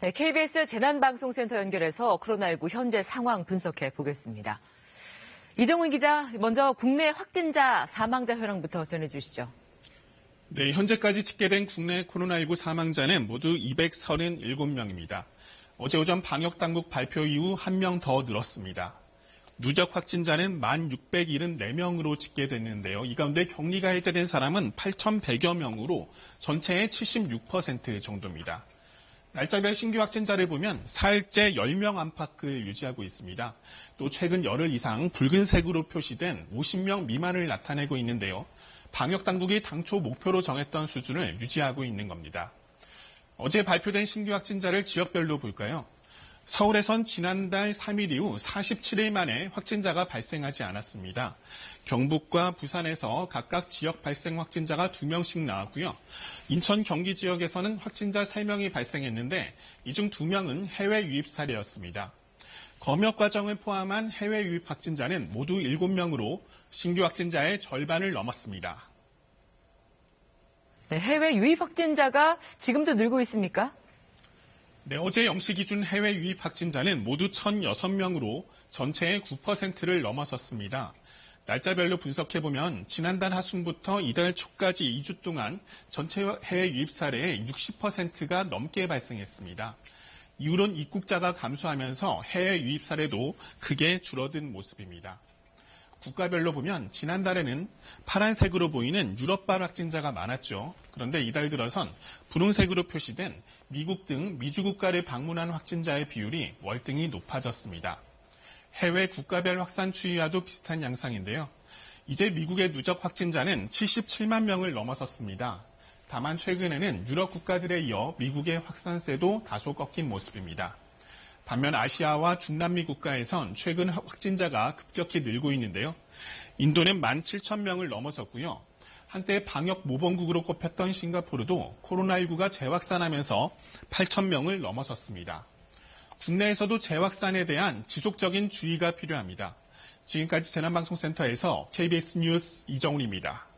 네, KBS 재난방송센터 연결해서 코로나19 현재 상황 분석해 보겠습니다. 이동훈 기자, 먼저 국내 확진자, 사망자 현황부터 전해주시죠. 네, 현재까지 집계된 국내 코로나19 사망자는 모두 237명입니다. 어제 오전 방역당국 발표 이후 1명 더 늘었습니다. 누적 확진자는 1,674명으로 집계됐는데요. 이 가운데 격리가 해제된 사람은 8,100여 명으로 전체의 76% 정도입니다. 날짜별 신규 확진자를 보면 사흘째 10명 안팎을 유지하고 있습니다. 또 최근 열흘 이상 붉은색으로 표시된 50명 미만을 나타내고 있는데요. 방역당국이 당초 목표로 정했던 수준을 유지하고 있는 겁니다. 어제 발표된 신규 확진자를 지역별로 볼까요? 서울에선 지난달 3일 이후 47일 만에 확진자가 발생하지 않았습니다. 경북과 부산에서 각각 지역 발생 확진자가 2명씩 나왔고요. 인천, 경기 지역에서는 확진자 3명이 발생했는데 이 중 2명은 해외 유입 사례였습니다. 검역 과정을 포함한 해외 유입 확진자는 모두 7명으로 신규 확진자의 절반을 넘었습니다. 네, 해외 유입 확진자가 지금도 늘고 있습니까? 네, 어제 0시 기준 해외 유입 확진자는 모두 1,006명으로 전체의 9%를 넘어섰습니다. 날짜별로 분석해보면 지난달 하순부터 이달 초까지 2주 동안 전체 해외 유입 사례의 60%가 넘게 발생했습니다. 이후론 입국자가 감소하면서 해외 유입 사례도 크게 줄어든 모습입니다. 국가별로 보면 지난달에는 파란색으로 보이는 유럽발 확진자가 많았죠. 그런데 이달 들어선 분홍색으로 표시된 미국 등 미주 국가를 방문한 확진자의 비율이 월등히 높아졌습니다. 해외 국가별 확산 추이와도 비슷한 양상인데요. 이제 미국의 누적 확진자는 77만 명을 넘어섰습니다. 다만 최근에는 유럽 국가들에 이어 미국의 확산세도 다소 꺾인 모습입니다. 반면 아시아와 중남미 국가에선 최근 확진자가 급격히 늘고 있는데요. 인도는 17,000명을 넘어섰고요. 한때 방역 모범국으로 꼽혔던 싱가포르도 코로나19가 재확산하면서 8,000명을 넘어섰습니다. 국내에서도 재확산에 대한 지속적인 주의가 필요합니다. 지금까지 재난방송센터에서 KBS 뉴스 이정훈입니다.